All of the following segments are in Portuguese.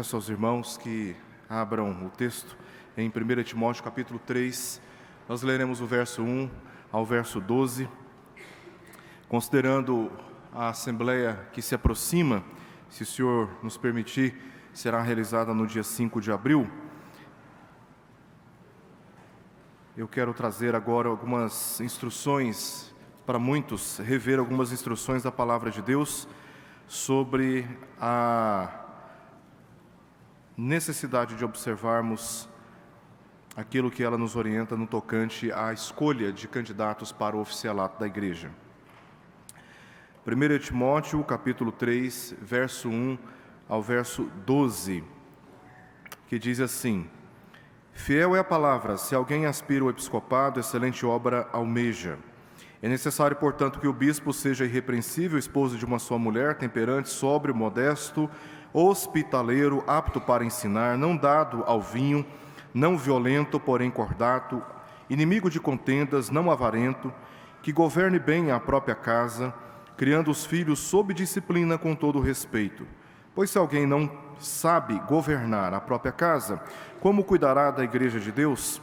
Peço aos irmãos que abram o texto em 1 Timóteo capítulo 3. Nós leremos o verso 1 ao verso 12. Considerando a assembleia que se aproxima, se o Senhor nos permitir, será realizada no dia 5 de abril. Eu quero trazer agora algumas instruções para muitos, rever algumas instruções da Palavra de Deus sobre a necessidade de observarmos aquilo que ela nos orienta no tocante à escolha de candidatos para o oficialato da igreja. 1 Timóteo, capítulo 3, verso 1 ao verso 12, que diz assim: Fiel é a palavra, se alguém aspira ao episcopado, excelente obra almeja. É necessário, portanto, que o bispo seja irrepreensível, esposo de uma só mulher, temperante, sóbrio, modesto, hospitaleiro, apto para ensinar, não dado ao vinho, não violento, porém cordato, inimigo de contendas, não avarento, que governe bem a própria casa, criando os filhos sob disciplina com todo respeito. Pois se alguém não sabe governar a própria casa, como cuidará da igreja de Deus?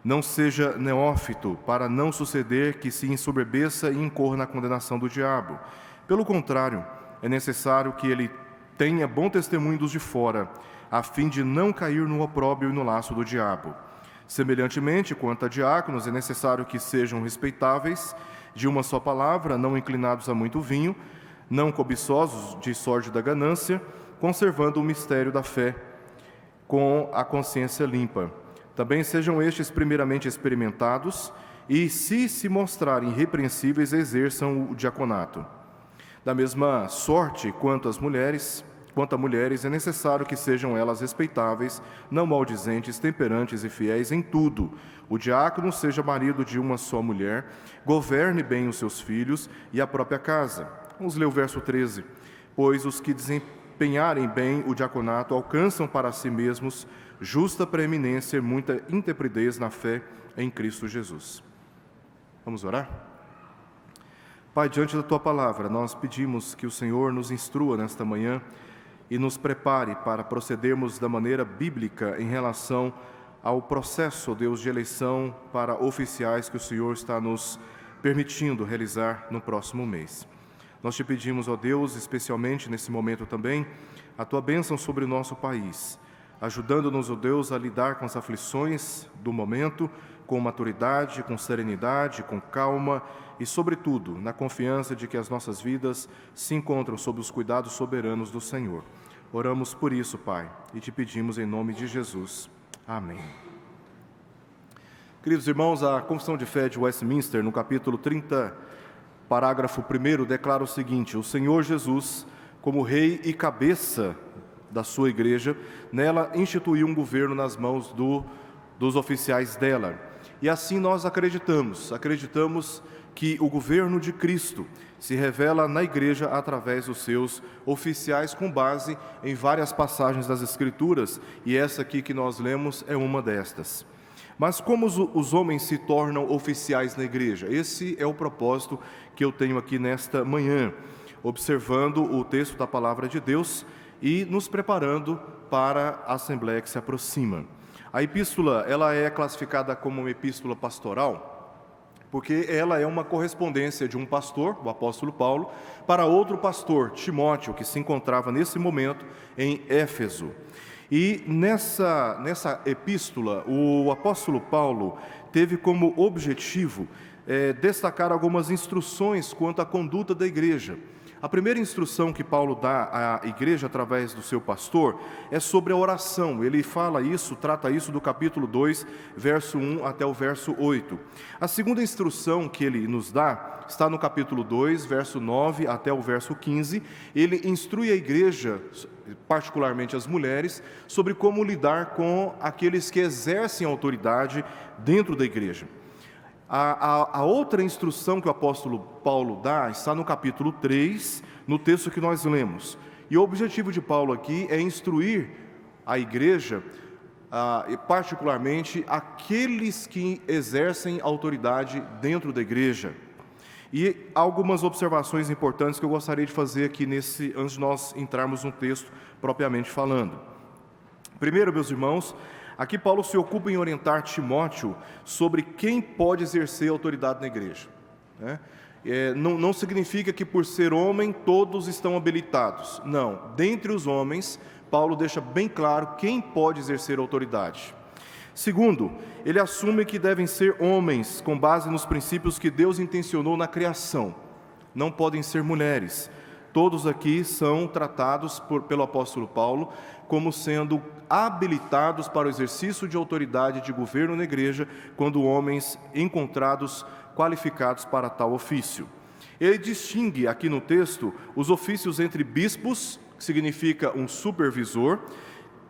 Não seja neófito, para não suceder que se ensoberbeça e incorra na condenação do diabo. Pelo contrário, é necessário que ele tenha bom testemunho dos de fora, a fim de não cair no opróbrio e no laço do diabo. Semelhantemente, quanto a diáconos, é necessário que sejam respeitáveis, de uma só palavra, não inclinados a muito vinho, não cobiçosos de sórdida ganância, conservando o mistério da fé com a consciência limpa. Também sejam estes primeiramente experimentados e, se mostrarem irrepreensíveis, exerçam o diaconato. Da mesma sorte, quanto a mulheres, é necessário que sejam elas respeitáveis, não maldizentes, temperantes e fiéis em tudo. O diácono seja marido de uma só mulher, governe bem os seus filhos e a própria casa. Vamos ler o verso 13. Pois os que desempenharem bem o diaconato alcançam para si mesmos justa preeminência e muita intrepidez na fé em Cristo Jesus. Vamos orar? Pai, diante da Tua Palavra, nós pedimos que o Senhor nos instrua nesta manhã e nos prepare para procedermos da maneira bíblica em relação ao processo, ó Deus, de eleição para oficiais que o Senhor está nos permitindo realizar no próximo mês. Nós te pedimos, ó Deus, especialmente nesse momento também, a Tua bênção sobre o nosso país, ajudando-nos, ó Deus, a lidar com as aflições do momento, com maturidade, com serenidade, com calma e, sobretudo, na confiança de que as nossas vidas se encontram sob os cuidados soberanos do Senhor. Oramos por isso, Pai, e te pedimos em nome de Jesus. Amém. Queridos irmãos, a Confissão de Fé de Westminster, no capítulo 30, parágrafo 1, declara o seguinte: o Senhor Jesus, como Rei e cabeça da sua igreja, nela instituiu um governo nas mãos dos oficiais dela. E assim nós acreditamos que o governo de Cristo se revela na igreja através dos seus oficiais, com base em várias passagens das Escrituras, e essa aqui que nós lemos é uma destas. Mas como os homens se tornam oficiais na igreja? Esse é o propósito que eu tenho aqui nesta manhã, observando o texto da Palavra de Deus e nos preparando para a assembleia que se aproxima. A epístola, ela é classificada como uma epístola pastoral, porque ela é uma correspondência de um pastor, o apóstolo Paulo, para outro pastor, Timóteo, que se encontrava nesse momento em Éfeso. E nessa epístola, o apóstolo Paulo teve como objetivo destacar algumas instruções quanto à conduta da igreja. A primeira instrução que Paulo dá à igreja através do seu pastor é sobre a oração. Ele trata isso do capítulo 2, verso 1 até o verso 8. A segunda instrução que ele nos dá está no capítulo 2, verso 9 até o verso 15. Ele instrui a igreja, particularmente as mulheres, sobre como lidar com aqueles que exercem autoridade dentro da igreja. A outra instrução que o apóstolo Paulo dá está no capítulo 3, no texto que nós lemos. E o objetivo de Paulo aqui é instruir a igreja, e particularmente aqueles que exercem autoridade dentro da igreja. E algumas observações importantes que eu gostaria de fazer aqui antes de nós entrarmos no texto propriamente falando. Primeiro, meus irmãos, aqui Paulo se ocupa em orientar Timóteo sobre quem pode exercer autoridade na igreja, né? Não significa que por ser homem todos estão habilitados. Não, dentre os homens, Paulo deixa bem claro quem pode exercer autoridade. Segundo, ele assume que devem ser homens com base nos princípios que Deus intencionou na criação. Não podem ser mulheres. Todos aqui são tratados pelo apóstolo Paulo como sendo habilitados para o exercício de autoridade de governo na igreja, quando homens encontrados qualificados para tal ofício. Ele distingue aqui no texto os ofícios entre bispos, que significa um supervisor,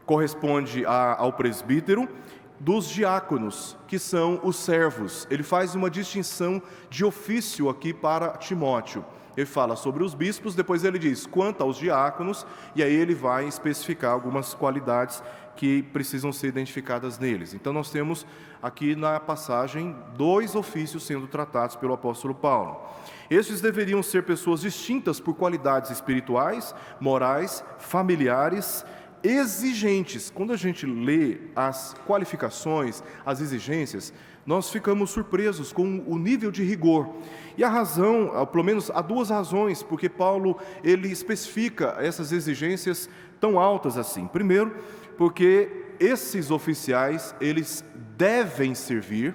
corresponde ao presbítero, dos diáconos, que são os servos. Ele faz uma distinção de ofício aqui para Timóteo. Ele fala sobre os bispos, depois ele diz quanto aos diáconos, e aí ele vai especificar algumas qualidades que precisam ser identificadas neles. Então nós temos aqui na passagem 2 ofícios sendo tratados pelo apóstolo Paulo. Estes deveriam ser pessoas distintas por qualidades espirituais, morais, familiares, exigentes. Quando a gente lê as qualificações, as exigências, nós ficamos surpresos com o nível de rigor. E a razão, pelo menos há 2 razões, porque Paulo ele especifica essas exigências tão altas assim. Primeiro, porque esses oficiais, eles devem servir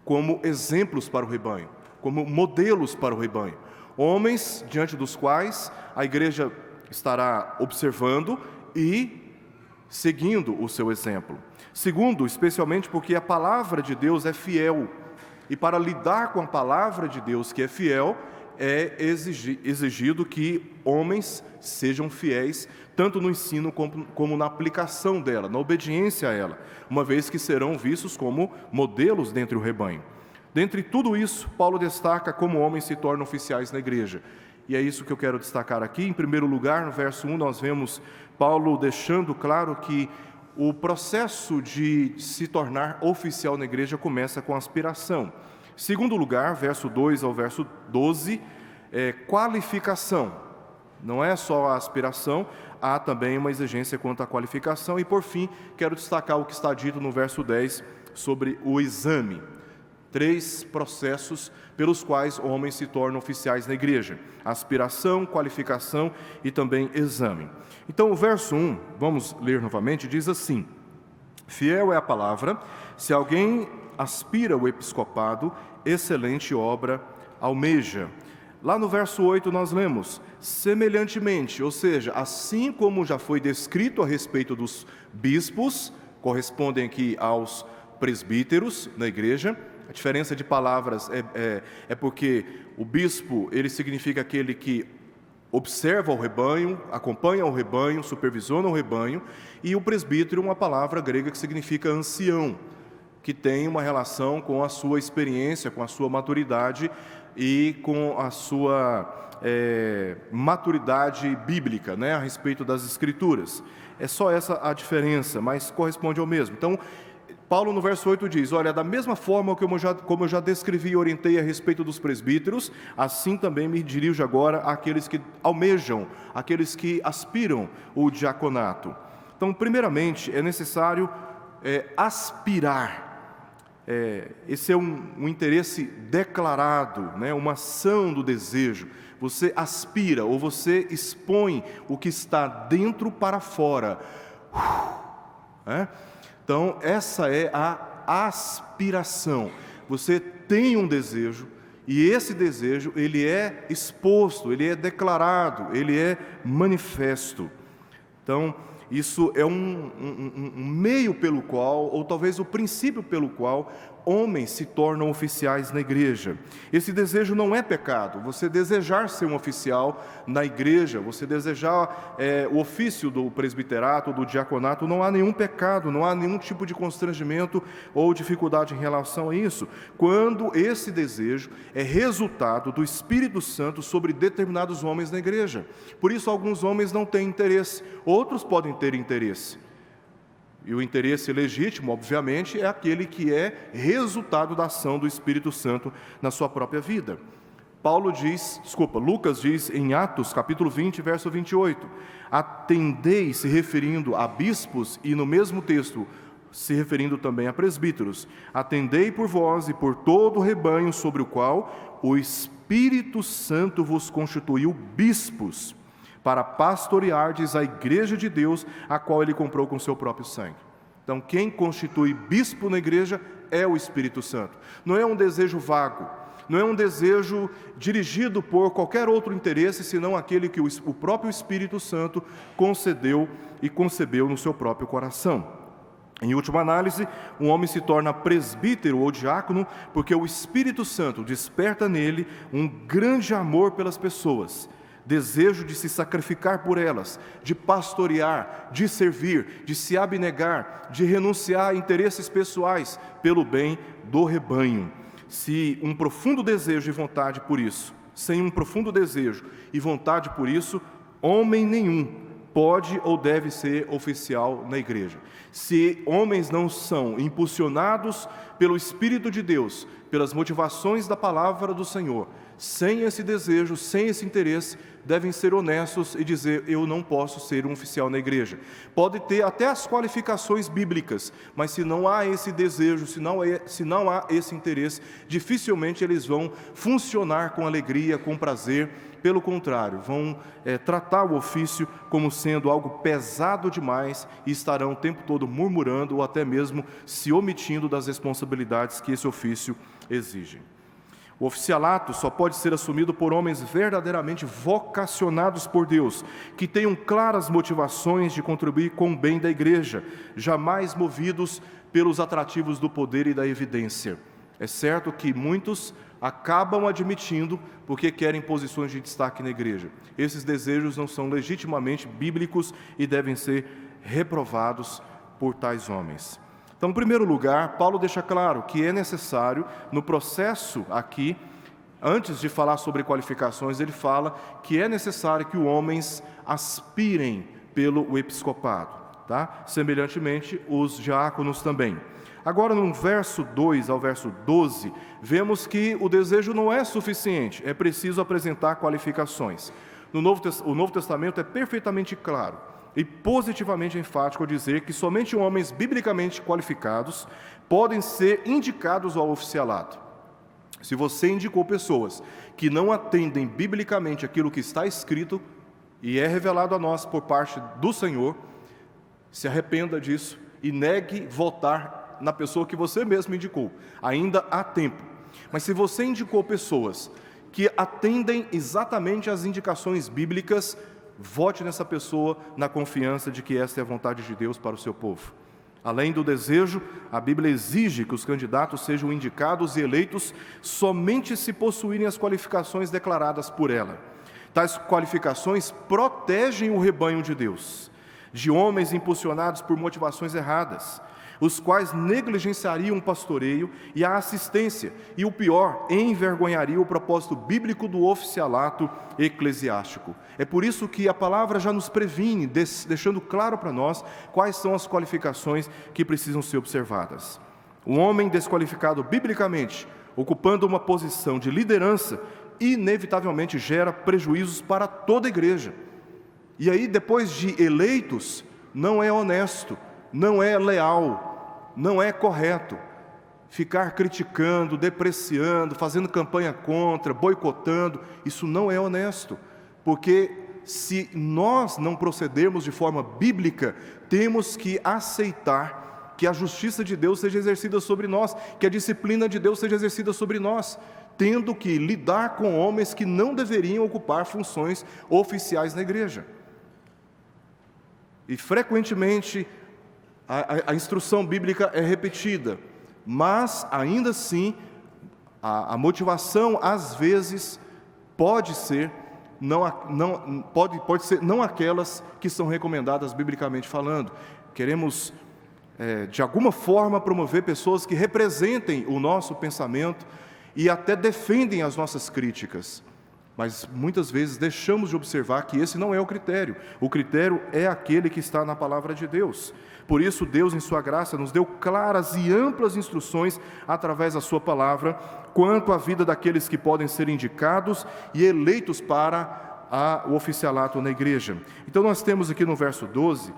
como exemplos para o rebanho, como modelos para o rebanho. Homens diante dos quais a igreja estará observando e seguindo o seu exemplo. Segundo, especialmente porque a palavra de Deus é fiel, e para lidar com a palavra de Deus que é fiel, é exigido que homens sejam fiéis, tanto no ensino como na aplicação dela, na obediência a ela, uma vez que serão vistos como modelos dentre o rebanho. Dentre tudo isso, Paulo destaca como homens se tornam oficiais na igreja. E é isso que eu quero destacar aqui. Em primeiro lugar, no verso 1, nós vemos Paulo deixando claro que o processo de se tornar oficial na igreja começa com aspiração. Segundo lugar, verso 2 ao verso 12, qualificação. Não é só a aspiração, há também uma exigência quanto à qualificação. E por fim, quero destacar o que está dito no verso 10 sobre o exame. 3 processos pelos quais homens se tornam oficiais na igreja: aspiração, qualificação e também exame. Então o verso 1, vamos ler novamente, diz assim: fiel é a palavra, se alguém aspira o episcopado, excelente obra almeja. Lá no verso 8 nós lemos, semelhantemente, ou seja, assim como já foi descrito a respeito dos bispos, correspondem aqui aos presbíteros na igreja. A diferença de palavras é porque o bispo, ele significa aquele que observa o rebanho, acompanha o rebanho, supervisiona o rebanho, e o presbítero, uma palavra grega que significa ancião, que tem uma relação com a sua experiência, com a sua maturidade e com a sua maturidade bíblica, né, a respeito das Escrituras. É só essa a diferença, mas corresponde ao mesmo. Então, Paulo no verso 8 diz, olha, da mesma forma como eu já descrevi e orientei a respeito dos presbíteros, assim também me dirijo agora àqueles que almejam, àqueles que aspiram o diaconato. Então, primeiramente, é necessário aspirar. Esse é um interesse declarado, né, uma ação do desejo. Você aspira ou você expõe o que está dentro para fora. Então, essa é a aspiração. Você tem um desejo, e esse desejo, ele é exposto, ele é declarado, ele é manifesto. Então, isso é um meio pelo qual, ou talvez o princípio pelo qual, homens se tornam oficiais na igreja. Esse desejo não é pecado. Você desejar ser um oficial na igreja, você desejar o ofício do presbiterato, do diaconato, não há nenhum pecado, não há nenhum tipo de constrangimento ou dificuldade em relação a isso, quando esse desejo é resultado do Espírito Santo sobre determinados homens na igreja. Por isso, alguns homens não têm interesse, outros podem ter interesse. E o interesse legítimo, obviamente, é aquele que é resultado da ação do Espírito Santo na sua própria vida. Lucas diz em Atos, capítulo 20, verso 28, atendei, se referindo a bispos, e no mesmo texto, se referindo também a presbíteros, atendei por vós e por todo o rebanho sobre o qual o Espírito Santo vos constituiu bispos, para pastoreardes a igreja de Deus, a qual ele comprou com seu próprio sangue. Então, quem constitui bispo na igreja é o Espírito Santo. Não é um desejo vago, não é um desejo dirigido por qualquer outro interesse, senão aquele que o próprio Espírito Santo concedeu e concebeu no seu próprio coração. Em última análise, um homem se torna presbítero ou diácono porque o Espírito Santo desperta nele um grande amor pelas pessoas, desejo de se sacrificar por elas, de pastorear, de servir, de se abnegar, de renunciar a interesses pessoais pelo bem do rebanho. Se um profundo desejo e vontade por isso, sem um profundo desejo e vontade por isso, homem nenhum pode ou deve ser oficial na igreja. Se homens não são impulsionados pelo Espírito de Deus, pelas motivações da palavra do Senhor, sem esse desejo, sem esse interesse, devem ser honestos e dizer, eu não posso ser um oficial na igreja. Pode ter até as qualificações bíblicas, mas se não há esse desejo, se não há esse interesse, dificilmente eles vão funcionar com alegria, com prazer. Pelo contrário, vão tratar o ofício como sendo algo pesado demais e estarão o tempo todo murmurando ou até mesmo se omitindo das responsabilidades que esse ofício exige. O oficialato só pode ser assumido por homens verdadeiramente vocacionados por Deus, que tenham claras motivações de contribuir com o bem da igreja, jamais movidos pelos atrativos do poder e da evidência. É certo que muitos acabam admitindo porque querem posições de destaque na igreja. Esses desejos não são legitimamente bíblicos e devem ser reprovados por tais homens. Então, em primeiro lugar, Paulo deixa claro que é necessário, no processo aqui, antes de falar sobre qualificações, ele fala que é necessário que os homens aspirem pelo episcopado, tá? Semelhantemente, os diáconos também. Agora, no verso 2 ao verso 12, vemos que o desejo não é suficiente, é preciso apresentar qualificações. O Novo Testamento é perfeitamente claro e positivamente enfático ao dizer que somente homens biblicamente qualificados podem ser indicados ao oficialato. Se você indicou pessoas que não atendem biblicamente aquilo que está escrito e é revelado a nós por parte do Senhor, se arrependa disso e negue votar na pessoa que você mesmo indicou. Ainda há tempo. Mas se você indicou pessoas que atendem exatamente às indicações bíblicas, vote nessa pessoa na confiança de que esta é a vontade de Deus para o seu povo. Além do desejo, a Bíblia exige que os candidatos sejam indicados e eleitos somente se possuírem as qualificações declaradas por ela. Tais qualificações protegem o rebanho de Deus, de homens impulsionados por motivações erradas, os quais negligenciariam o pastoreio e a assistência, e o pior, envergonhariam o propósito bíblico do oficialato eclesiástico. É por isso que a palavra já nos previne, deixando claro para nós quais são as qualificações que precisam ser observadas. Um homem desqualificado biblicamente, ocupando uma posição de liderança, inevitavelmente gera prejuízos para toda a igreja. E aí, depois de eleitos, não é honesto, não é leal, não é correto ficar criticando, depreciando, fazendo campanha contra, boicotando. Isso não é honesto, porque se nós não procedermos de forma bíblica, temos que aceitar que a justiça de Deus seja exercida sobre nós, que a disciplina de Deus seja exercida sobre nós, tendo que lidar com homens que não deveriam ocupar funções oficiais na igreja. E frequentemente a instrução bíblica é repetida, mas ainda assim a motivação às vezes pode ser não aquelas que são recomendadas biblicamente falando. Queremos de alguma forma promover pessoas que representem o nosso pensamento e até defendem as nossas críticas. mas muitas vezes deixamos de observar que esse não é o critério. O critério é aquele que está na palavra de Deus. Por isso, Deus, em sua graça, nos deu claras e amplas instruções através da sua palavra quanto à vida daqueles que podem ser indicados e eleitos para o oficialato na igreja. Então nós temos aqui no verso 12,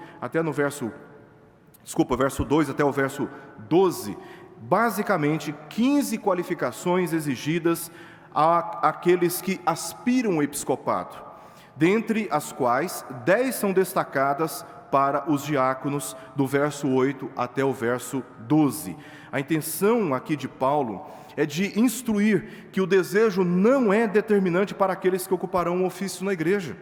verso 2 até o verso 12, basicamente 15 qualificações exigidas àqueles que aspiram ao episcopado, dentre as quais 10 são destacadas para os diáconos, do verso 8 até o verso 12. A intenção aqui de Paulo é de instruir que o desejo não é determinante para aqueles que ocuparão um ofício na igreja,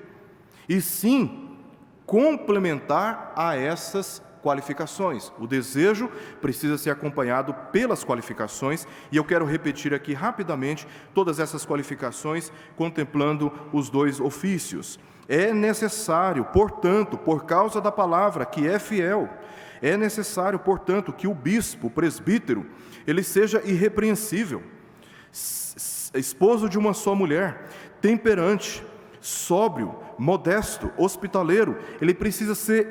e sim complementar a essas qualificações. O desejo precisa ser acompanhado pelas qualificações, e eu quero repetir aqui rapidamente todas essas qualificações, contemplando os dois ofícios. É necessário, portanto, por causa da palavra que é fiel, é necessário, portanto, que o bispo, o presbítero, ele seja irrepreensível, esposo de uma só mulher, temperante, sóbrio, modesto, hospitaleiro.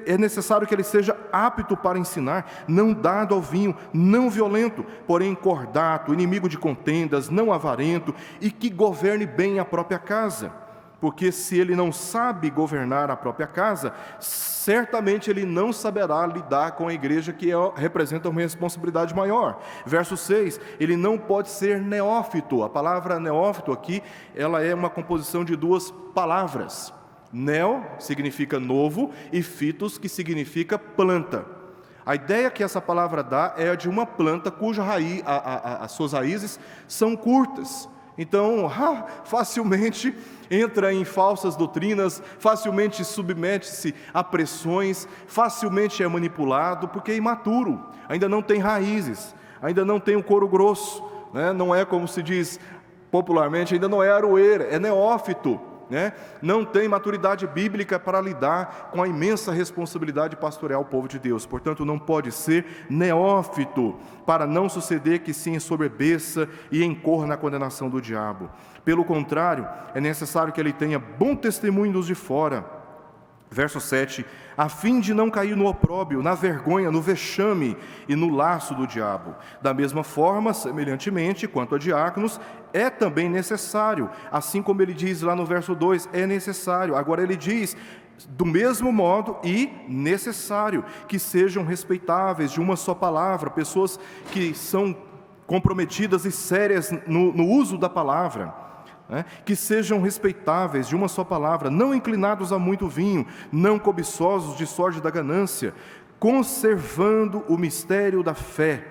É necessário que ele seja apto para ensinar, não dado ao vinho, não violento, porém cordato, inimigo de contendas, não avarento, e que governe bem a própria casa. Porque se ele não sabe governar a própria casa, certamente ele não saberá lidar com a igreja, que representa uma responsabilidade maior. Verso 6, ele não pode ser neófito. A palavra neófito aqui, ela é uma composição de duas palavras. Neo significa novo e fitos, que significa planta. A ideia que essa palavra dá é a de uma planta cuja raiz, as suas raízes são curtas. Então, facilmente entra em falsas doutrinas, facilmente submete-se a pressões, facilmente é manipulado, porque é imaturo, ainda não tem raízes, ainda não tem um couro grosso, né? Não é, como se diz popularmente, ainda não é aroeira, é neófito, né? Não tem maturidade bíblica para lidar com a imensa responsabilidade pastoreal do povo de Deus. Portanto, não pode ser neófito, para não suceder que se ensoberbeça e incorra na condenação do diabo. Pelo contrário, é necessário que ele tenha bom testemunho dos de fora. Verso 7, a fim de não cair no opróbrio, na vergonha, no vexame e no laço do diabo. Da mesma forma, semelhantemente, quanto a diáconos, é também necessário, assim como ele diz lá no verso 2, é necessário. Agora ele diz, do mesmo modo e necessário, que sejam respeitáveis, de uma só palavra, pessoas que são comprometidas e sérias no uso da palavra. Que sejam respeitáveis, de uma só palavra, não inclinados a muito vinho, não cobiçosos de sorte da ganância, conservando o mistério da fé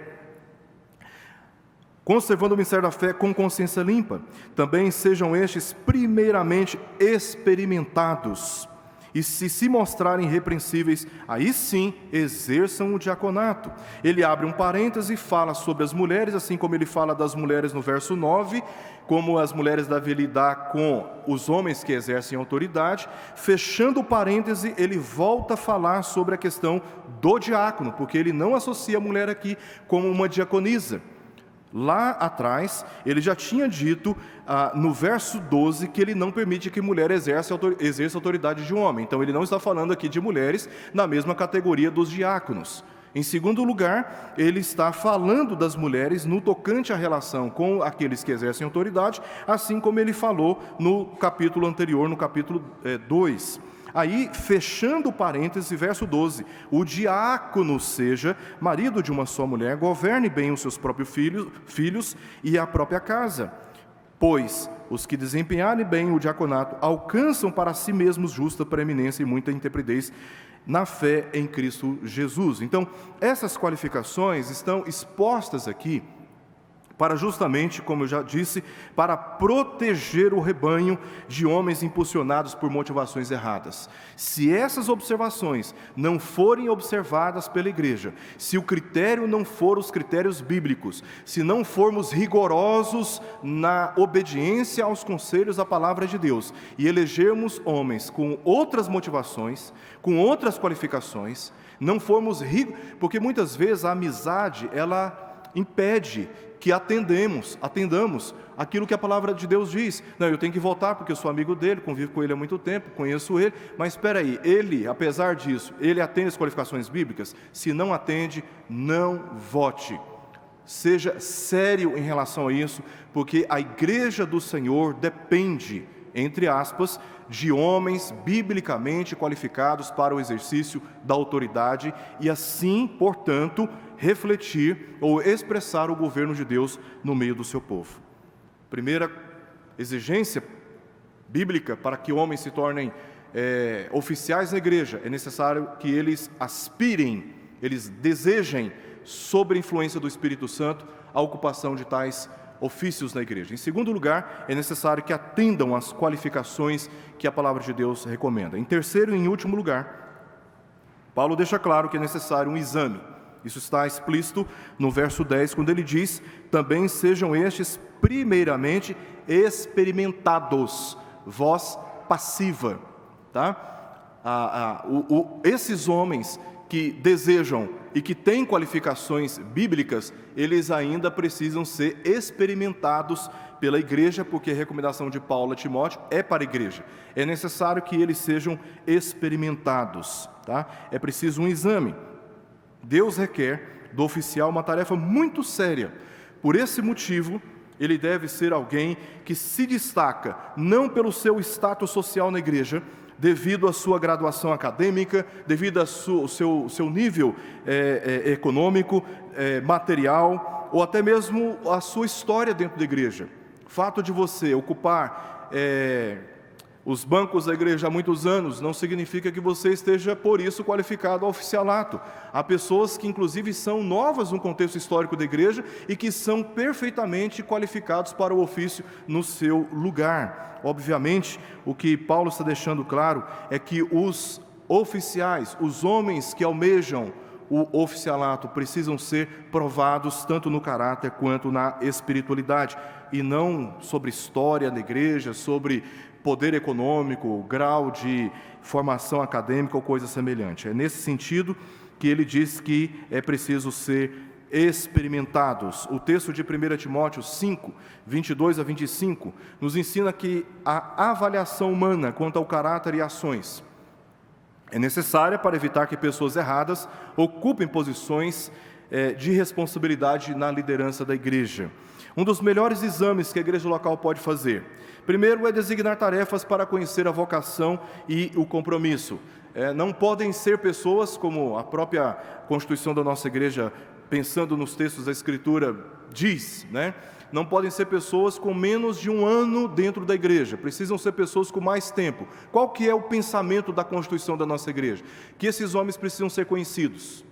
com consciência limpa. Também sejam estes primeiramente experimentados, e se mostrarem irrepreensíveis, aí sim exerçam o diaconato. Ele abre um parêntese e fala sobre as mulheres, assim como ele fala das mulheres no verso 9, como as mulheres devem lidar com os homens que exercem autoridade. Fechando o parêntese, ele volta a falar sobre a questão do diácono, porque ele não associa a mulher aqui como uma diaconisa. Lá atrás, ele já tinha dito, no verso 12, que ele não permite que mulher exerça a autoridade de um homem. Então, ele não está falando aqui de mulheres na mesma categoria dos diáconos. Em segundo lugar, ele está falando das mulheres no tocante à relação com aqueles que exercem autoridade, assim como ele falou no capítulo anterior, no capítulo 2. Aí, fechando o parêntese, verso 12, o diácono seja marido de uma só mulher, governe bem os seus próprios filhos e a própria casa, pois os que desempenharem bem o diaconato alcançam para si mesmos justa preeminência e muita intrepidez na fé em Cristo Jesus. Então, essas qualificações estão expostas aqui para justamente, como eu já disse, para proteger o rebanho de homens impulsionados por motivações erradas. Se essas observações não forem observadas pela igreja, se o critério não for os critérios bíblicos, se não formos rigorosos na obediência aos conselhos da palavra de Deus e elegermos homens com outras motivações, com outras qualificações, não formos porque muitas vezes a amizade, ela impede que atendamos aquilo que a palavra de Deus diz. Não, eu tenho que votar porque eu sou amigo dele, convivo com ele há muito tempo, conheço ele, mas espera aí, ele, apesar disso, ele atende as qualificações bíblicas? Se não atende, não vote. Seja sério em relação a isso, porque a igreja do Senhor depende, entre aspas, de homens biblicamente qualificados para o exercício da autoridade e assim, portanto, refletir ou expressar o governo de Deus no meio do seu povo. Primeira exigência bíblica para que homens se tornem oficiais na igreja, é necessário que eles aspirem, eles desejem, sob a influência do Espírito Santo, a ocupação de tais ofícios na igreja. Em segundo lugar, é necessário que atendam às qualificações que a palavra de Deus recomenda. Em terceiro e em último lugar, Paulo deixa claro que é necessário um exame. Isso está explícito no verso 10, quando ele diz: também sejam estes primeiramente experimentados, voz passiva. Tá? Esses homens que desejam e que têm qualificações bíblicas, eles ainda precisam ser experimentados pela igreja, porque a recomendação de Paulo a Timóteo é para a igreja. É necessário que eles sejam experimentados. Tá? É preciso um exame. Deus requer do oficial uma tarefa muito séria. Por esse motivo, ele deve ser alguém que se destaca, não pelo seu status social na igreja, devido à sua graduação acadêmica, devido ao seu nível econômico, material, ou até mesmo a sua história dentro da igreja. O fato de você ocupar os bancos da igreja há muitos anos não significa que você esteja, por isso, qualificado ao oficialato. Há pessoas que, inclusive, são novas no contexto histórico da igreja e que são perfeitamente qualificados para o ofício no seu lugar. Obviamente, o que Paulo está deixando claro é que os oficiais, os homens que almejam o oficialato, precisam ser provados tanto no caráter quanto na espiritualidade, e não sobre história da igreja, sobre poder econômico, grau de formação acadêmica ou coisa semelhante. É nesse sentido que ele diz que é preciso ser experimentados. O texto de 1 Timóteo 5, 22 a 25, nos ensina que a avaliação humana quanto ao caráter e ações é necessária para evitar que pessoas erradas ocupem posições de responsabilidade na liderança da igreja. Um dos melhores exames que a igreja local pode fazer, primeiro, é designar tarefas para conhecer a vocação e o compromisso. Não podem ser pessoas, como a própria Constituição da nossa igreja, pensando nos textos da Escritura, diz, né? Não podem ser pessoas com menos de um ano dentro da igreja, precisam ser pessoas com mais tempo. Qual que é o pensamento da Constituição da nossa igreja? Que esses homens precisam ser conhecidos.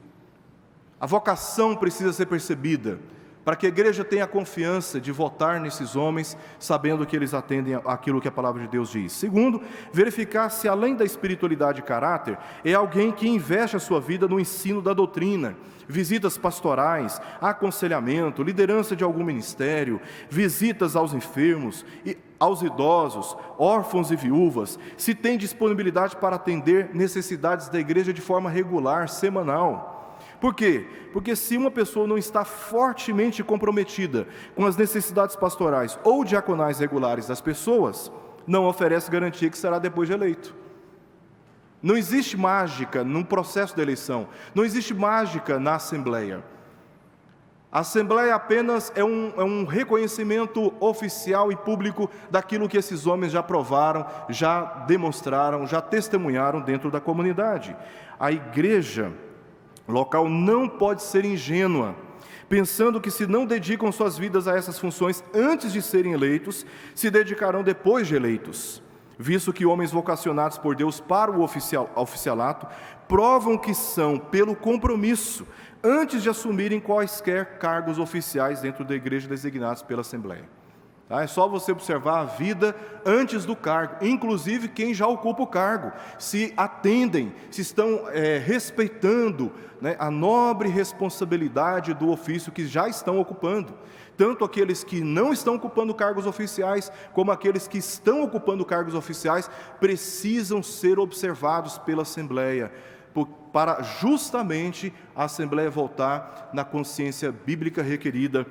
A vocação precisa ser percebida, para que a igreja tenha confiança de votar nesses homens, sabendo que eles atendem àquilo que a palavra de Deus diz. Segundo, verificar se além da espiritualidade e caráter, é alguém que investe a sua vida no ensino da doutrina, visitas pastorais, aconselhamento, liderança de algum ministério, visitas aos enfermos, e aos idosos, órfãos e viúvas, se tem disponibilidade para atender necessidades da igreja de forma regular, semanal. Por quê? Porque se uma pessoa não está fortemente comprometida com as necessidades pastorais ou diaconais regulares das pessoas, não oferece garantia que será depois de eleito. Não existe mágica no processo de eleição, não existe mágica na Assembleia. A Assembleia apenas é um reconhecimento oficial e público daquilo que esses homens já provaram, já demonstraram, já testemunharam dentro da comunidade. A igreja local não pode ser ingênua, pensando que se não dedicam suas vidas a essas funções antes de serem eleitos, se dedicarão depois de eleitos, visto que homens vocacionados por Deus para o oficialato provam que são pelo compromisso antes de assumirem quaisquer cargos oficiais dentro da igreja designados pela Assembleia. É só você observar a vida antes do cargo, inclusive quem já ocupa o cargo, se atendem, se estão respeitando, né, a nobre responsabilidade do ofício que já estão ocupando. Tanto aqueles que não estão ocupando cargos oficiais, como aqueles que estão ocupando cargos oficiais, precisam ser observados pela Assembleia, para justamente a Assembleia voltar na consciência bíblica requerida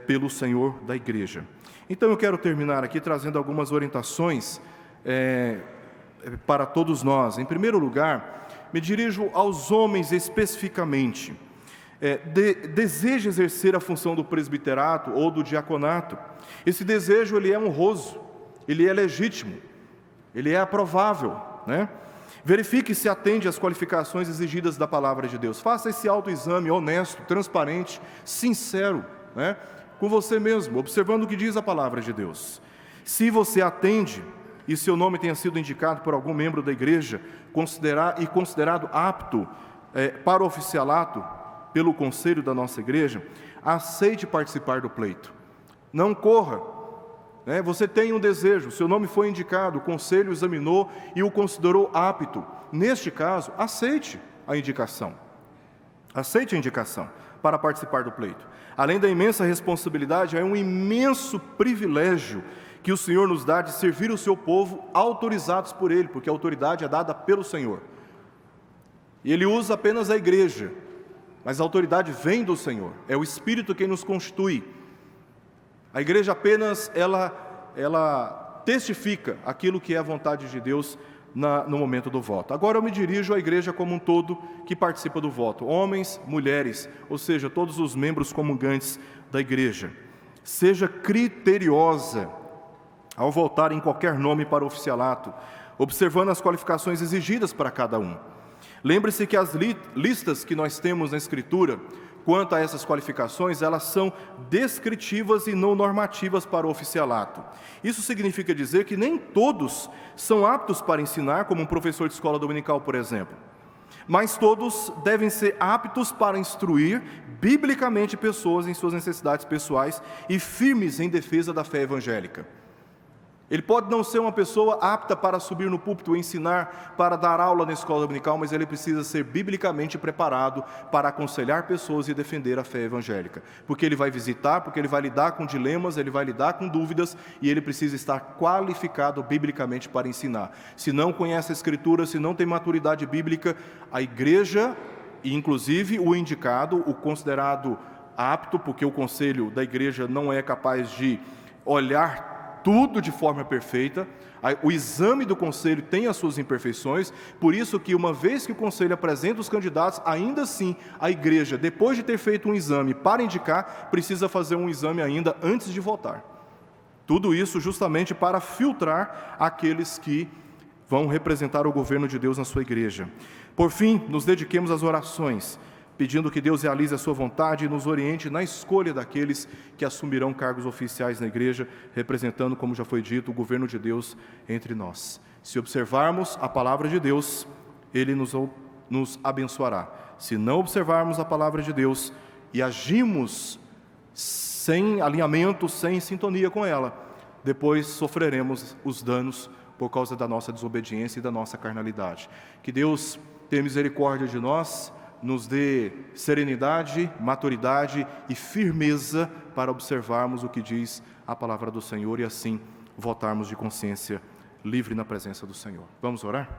pelo Senhor da Igreja. Então eu quero terminar aqui trazendo algumas orientações para todos nós. Em primeiro lugar, me dirijo aos homens especificamente. Deseja exercer a função do presbiterato ou do diaconato. Esse desejo ele é honroso, ele é legítimo, ele é aprovável, né? Verifique se atende às qualificações exigidas da palavra de Deus. Faça esse autoexame honesto, transparente, sincero, né? Com você mesmo, observando o que diz a palavra de Deus. Se você atende e seu nome tenha sido indicado por algum membro da igreja, considerado apto para o oficialato pelo conselho da nossa igreja, aceite participar do pleito. Não corra. Você tem um desejo, seu nome foi indicado, o conselho examinou e o considerou apto. Neste caso, aceite a indicação. Aceite a indicação para participar do pleito. Além da imensa responsabilidade, é um imenso privilégio que o Senhor nos dá de servir o seu povo autorizados por Ele, porque a autoridade é dada pelo Senhor. E Ele usa apenas a igreja, mas a autoridade vem do Senhor, é o Espírito quem nos constitui. A igreja apenas, ela testifica aquilo que é a vontade de Deus no momento do voto. Agora eu me dirijo à igreja como um todo que participa do voto, homens, mulheres, ou seja, todos os membros comungantes da igreja. Seja criteriosa ao votar em qualquer nome para o oficialato, observando as qualificações exigidas para cada um. Lembre-se que as listas que nós temos na Escritura, quanto a essas qualificações, elas são descritivas e não normativas para o oficialato. Isso significa dizer que nem todos são aptos para ensinar, como um professor de escola dominical, por exemplo. Mas todos devem ser aptos para instruir biblicamente pessoas em suas necessidades pessoais e firmes em defesa da fé evangélica. Ele pode não ser uma pessoa apta para subir no púlpito e ensinar, para dar aula na escola dominical, mas ele precisa ser biblicamente preparado para aconselhar pessoas e defender a fé evangélica. Porque ele vai visitar, porque ele vai lidar com dilemas, ele vai lidar com dúvidas, e ele precisa estar qualificado biblicamente para ensinar. Se não conhece a Escritura, se não tem maturidade bíblica, a igreja, e inclusive o indicado, o considerado apto, porque o conselho da igreja não é capaz de olhar tudo de forma perfeita, o exame do conselho tem as suas imperfeições, por isso que uma vez que o conselho apresenta os candidatos, ainda assim a igreja, depois de ter feito um exame para indicar, precisa fazer um exame ainda antes de votar. Tudo isso justamente para filtrar aqueles que vão representar o governo de Deus na sua igreja. Por fim, nos dediquemos às orações, pedindo que Deus realize a sua vontade e nos oriente na escolha daqueles que assumirão cargos oficiais na igreja, representando, como já foi dito, o governo de Deus entre nós. Se observarmos a palavra de Deus, Ele nos abençoará. Se não observarmos a palavra de Deus e agimos sem alinhamento, sem sintonia com ela, depois sofreremos os danos por causa da nossa desobediência e da nossa carnalidade. Que Deus tenha misericórdia de nós, nos dê serenidade, maturidade e firmeza para observarmos o que diz a palavra do Senhor e assim votarmos de consciência livre na presença do Senhor. Vamos orar?